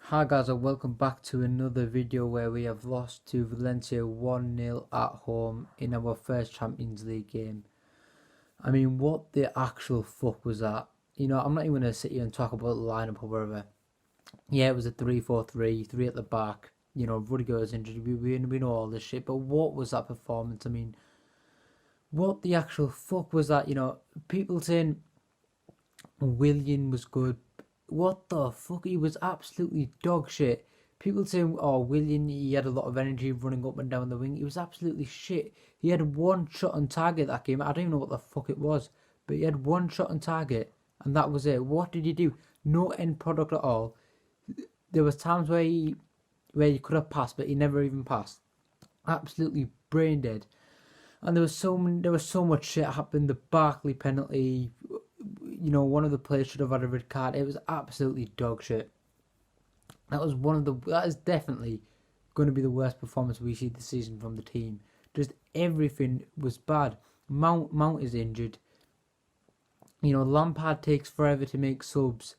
Hi guys, and welcome back to another video where we have lost to Valencia 1-0 at home in our first Champions League game. I mean, what the actual fuck was that? I'm not even going to sit here and talk about the lineup or whatever. Yeah, it was a 3-4-3, three at the back. Rudiger was injured, we know all this shit, but what was that performance? I mean, what the actual fuck was that? People saying Willian was good. What the fuck? He was absolutely dog shit. People say, oh, Willian, he had a lot of energy running up and down the wing. He was absolutely shit. He had one shot on target that game. I don't even know what the fuck it was, but he had one shot on target, and that was it. What did he do? No end product at all. There was times where he could have passed, but he never even passed. Absolutely brain dead. And there was so much shit happened. The Barkley penalty, one of the players should have had a red card. It was absolutely dog shit. That is definitely going to be the worst performance we see this season from the team. Just everything was bad. Mount is injured. Lampard takes forever to make subs.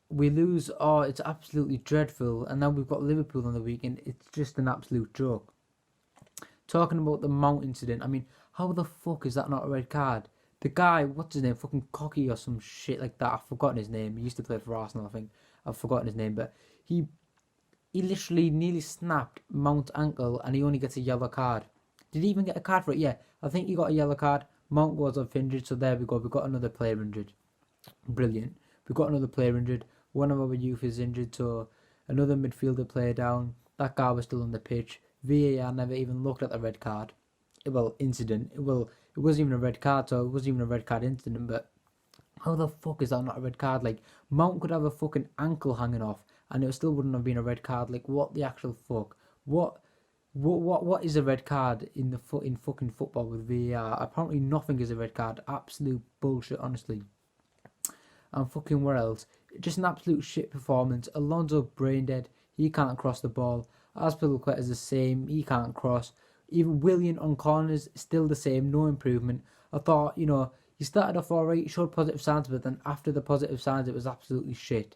We lose. Oh, it's absolutely dreadful. And now we've got Liverpool on the weekend. It's just an absolute joke. Talking about the Mount incident, I mean, how the fuck is that not a red card? The guy, what's his name, fucking Cocky or some shit like that. I've forgotten his name. He used to play for Arsenal, I think. I've forgotten his name, but he literally nearly snapped Mount's ankle and he only gets a yellow card. Did he even get a card for it? Yeah, I think he got a yellow card. Mount goes off injured, so there we go. We've got another player injured. Brilliant. We've got another player injured. One of our youth is injured, so another midfielder player down. That guy was still on the pitch. VAR never even looked at the red card. Incident. It wasn't even a red card, so it wasn't even a red card incident, but how the fuck is that not a red card? Like, Mount could have a fucking ankle hanging off and it still wouldn't have been a red card. Like, what the actual fuck? What is a red card in fucking football with VAR? Apparently nothing is a red card. Absolute bullshit, honestly. And fucking where else? Just an absolute shit performance. Alonso brain dead. He can't cross the ball. Aspilicueta is the same. He can't cross. Even Willian on corners, still the same. No improvement. I thought, he started off alright, showed positive signs, but then after the positive signs, it was absolutely shit.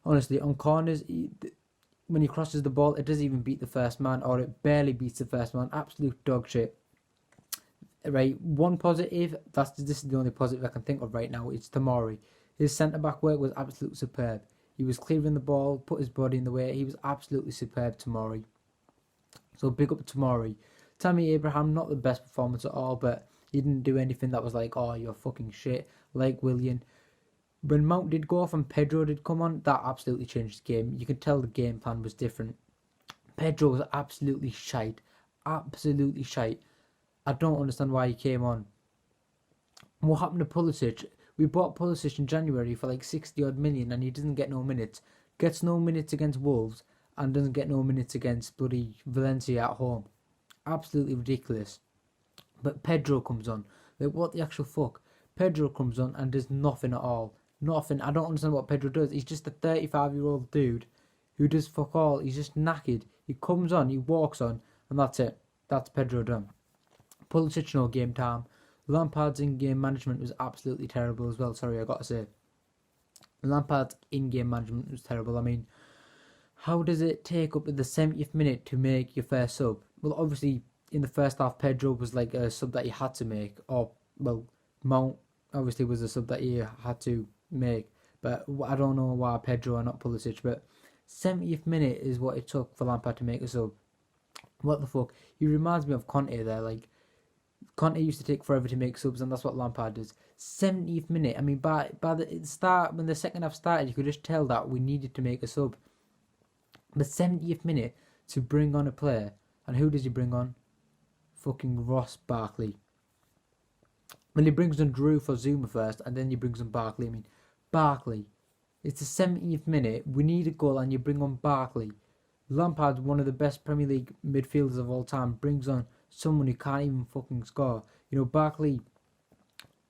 Honestly, on corners, when he crosses the ball, it doesn't even beat the first man, or it barely beats the first man. Absolute dog shit. Right, one positive, this is the only positive I can think of right now, it's Tomori. His centre-back work was absolutely superb. He was clearing the ball, put his body in the way. He was absolutely superb, Tomori. So big up Tomori. Tammy Abraham, not the best performance at all, but he didn't do anything that was like, oh, you're fucking shit, like Willian. When Mount did go off and Pedro did come on, that absolutely changed the game. You could tell the game plan was different. Pedro was absolutely shite. Absolutely shite. I don't understand why he came on. What happened to Pulisic? We bought Pulisic in January for like 60 odd million and he doesn't get no minutes. Gets no minutes against Wolves and doesn't get no minutes against bloody Valencia at home. Absolutely ridiculous. But Pedro comes on. Like, what the actual fuck? Pedro comes on and does nothing at all. Nothing. I don't understand what Pedro does. He's just a 35-year-old dude who does fuck all. He's just knackered. He comes on, he walks on, and that's it. That's Pedro done. Pulisic, no game time. Lampard's in-game management was absolutely terrible as well. Sorry, I got to say. Lampard's in-game management was terrible. I mean, how does it take up to the 70th minute to make your first sub? Well, obviously, in the first half, Pedro was like a sub that he had to make. Or, well, Mount obviously was a sub that he had to make. But I don't know why Pedro and not Pulisic. But 70th minute is what it took for Lampard to make a sub. What the fuck? He reminds me of Conte there. Like, Conte used to take forever to make subs, and that's what Lampard does. 70th minute. I mean, by the start, when the second half started, you could just tell that we needed to make a sub. The 70th minute to bring on a player, and who does he bring on? Fucking Ross Barkley. Well, he brings on Drew for Zuma first, and then he brings on Barkley. I mean, Barkley. It's the 70th minute. We need a goal, and you bring on Barkley. Lampard's one of the best Premier League midfielders of all time. Brings on someone who can't even fucking score. Barkley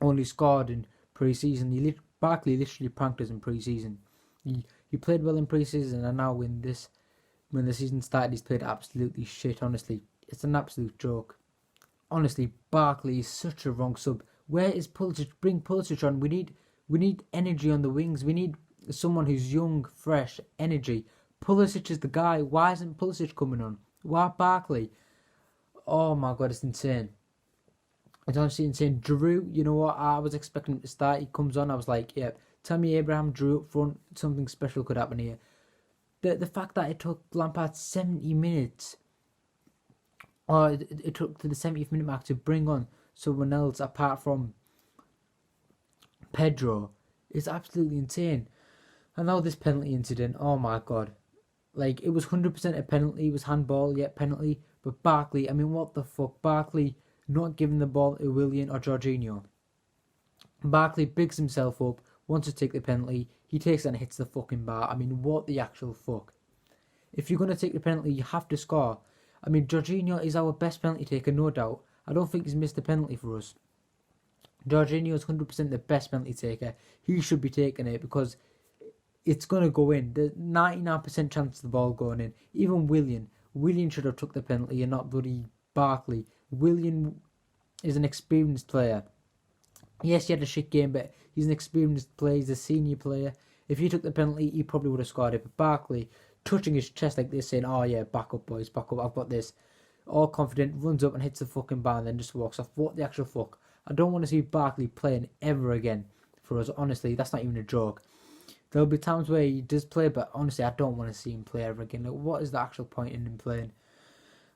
only scored in pre-season. Barkley literally pranked us in pre-season. He played well in pre-season, and now when the season started, he's played absolutely shit. Honestly, it's an absolute joke. Honestly, Barkley is such a wrong sub. Where is Pulisic? Bring Pulisic on. We need energy on the wings. We need someone who's young, fresh, energy. Pulisic is the guy. Why isn't Pulisic coming on? Why Barkley? Oh my god, it's insane. It's honestly insane. Drew, you know what? I was expecting him to start. He comes on. I was like, yeah, Tammy Abraham, Drew up front. Something special could happen here. The fact that it took Lampard 70 minutes, or it took to the 70th minute mark to bring on someone else apart from Pedro, is absolutely insane. And now this penalty incident. Oh my god. Like, it was 100% a penalty. It was handball, yet penalty. But Barkley, I mean, what the fuck? Barkley not giving the ball to Willian or Jorginho. Barkley bigs himself up, wants to take the penalty. He takes it and hits the fucking bar. I mean, what the actual fuck? If you're going to take the penalty, you have to score. I mean, Jorginho is our best penalty taker, no doubt. I don't think he's missed a penalty for us. Jorginho is 100% the best penalty taker. He should be taking it because it's going to go in. There's 99% chance of the ball going in. Even Willian should have took the penalty and not bloody Barkley. Willian is an experienced player. Yes, he had a shit game, but he's an experienced player. He's a senior player. If he took the penalty, he probably would have scored it. But Barkley, touching his chest like this, saying, oh yeah, back up boys, back up, I've got this. All confident, runs up and hits the fucking bar and then just walks off. What the actual fuck? I don't want to see Barkley playing ever again for us. Honestly, that's not even a joke. There'll be times where he does play, but honestly, I don't want to see him play ever again. Like, what is the actual point in him playing?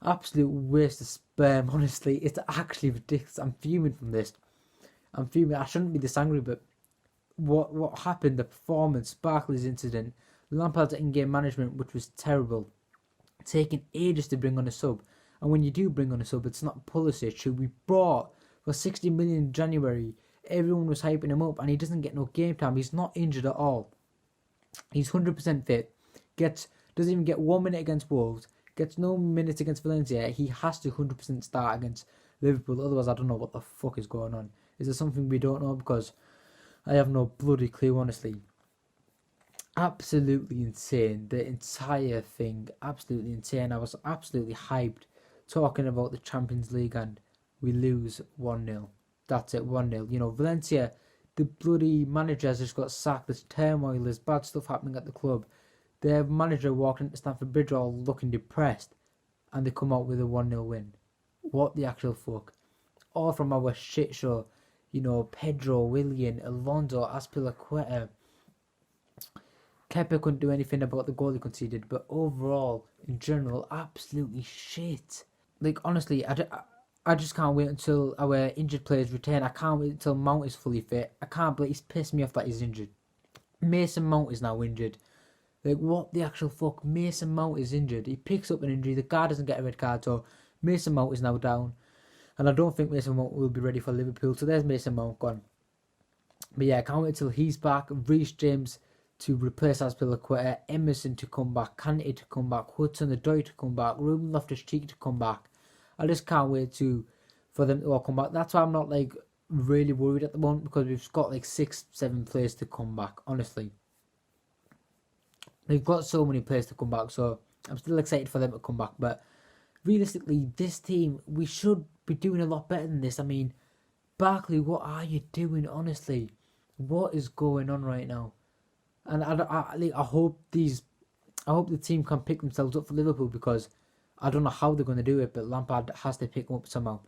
Absolute waste of sperm, honestly. It's actually ridiculous. I'm fuming from this. I'm fuming. I shouldn't be this angry, but what happened, the performance, Barkley's incident, Lampard's in-game management, which was terrible. Taking ages to bring on a sub. And when you do bring on a sub, it's not Pulisic, who we bought for 60 million in January. Everyone was hyping him up, and he doesn't get no game time. He's not injured at all. He's 100% fit. Doesn't even get 1 minute against Wolves. Gets no minutes against Valencia. He has to 100% start against Liverpool. Otherwise, I don't know what the fuck is going on. Is there something we don't know? Because I have no bloody clue, honestly. Absolutely insane. The entire thing, absolutely insane. I was absolutely hyped talking about the Champions League, and we lose 1-0. That's it, 1-0. You know, Valencia, the bloody manager has just got sacked. There's turmoil, there's bad stuff happening at the club. Their manager walked into Stamford Bridge all looking depressed, and they come out with a 1-0 win. What the actual fuck? All from our shit show. You know, Pedro, Willian, Alonso, Azpilicueta. Kepa couldn't do anything about the goal he conceded, but overall, in general, absolutely shit. Like, honestly, I just can't wait until our injured players return. I can't wait until Mount is fully fit. I can't believe he's pissed me off that he's injured. Mason Mount is now injured. Like, what the actual fuck? Mason Mount is injured. He picks up an injury. The guy doesn't get a red card, so Mason Mount is now down. And I don't think Mason Mount will be ready for Liverpool. So there's Mason Mount gone. But yeah, I can't wait till he's back. Reece James to replace Azpilicueta. Emerson to come back. Kante to come back. Hudson-Odoi to come back. Ruben Loftus-Cheek to come back. I just can't wait for them to all come back. That's why I'm not like really worried at the moment, because we've got like 6-7 players to come back. Honestly, we've got so many players to come back, so I'm still excited for them to come back. But realistically, this team, we should be doing a lot better than this. I mean, Barkley, what are you doing? Honestly, what is going on right now? And I hope the team can pick themselves up for Liverpool, because I don't know how they're going to do it, but Lampard has to pick them up somehow.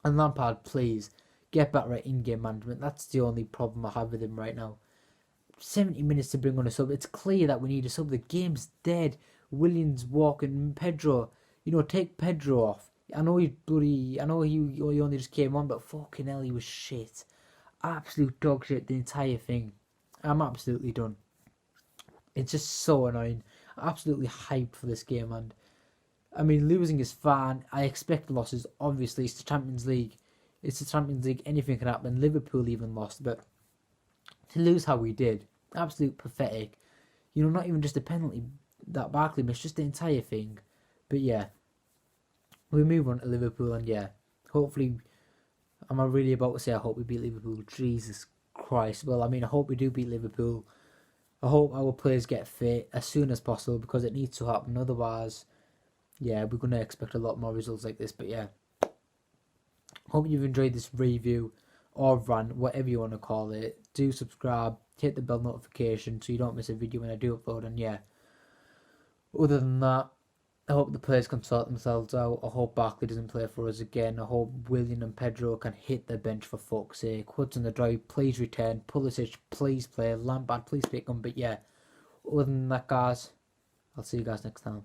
And Lampard, please, get back right in-game management. That's the only problem I have with him right now. 70 minutes to bring on a sub. It's clear that we need a sub. The game's dead. Williams walking. Pedro, take Pedro off. I know he only just came on, but fucking hell, he was shit. Absolute dog shit, the entire thing. I'm absolutely done. It's just so annoying. Absolutely hyped for this game, and I mean, losing is fine. I expect losses. Obviously, it's the Champions League. Anything can happen. Liverpool even lost, but to lose how we did, absolute pathetic. Not even just a penalty that Barkley missed, just the entire thing. But yeah, we move on to Liverpool, and yeah, hopefully, am I really about to say I hope we beat Liverpool? Jesus Christ. Well, I mean, I hope we do beat Liverpool. I hope our players get fit as soon as possible, because it needs to happen. Otherwise, yeah, we're going to expect a lot more results like this. But yeah, hope you've enjoyed this review or rant, whatever you want to call it. Do subscribe, hit the bell notification so you don't miss a video when I do upload. And yeah, Other than that, I hope the players can sort themselves out. I hope Barkley doesn't play for us again. I hope Willian and Pedro can hit the bench for fuck's sake. Hudson-Odoi, please return. Pulisic, please play. Lampard, please pick him. But yeah, other than that, guys, I'll see you guys next time.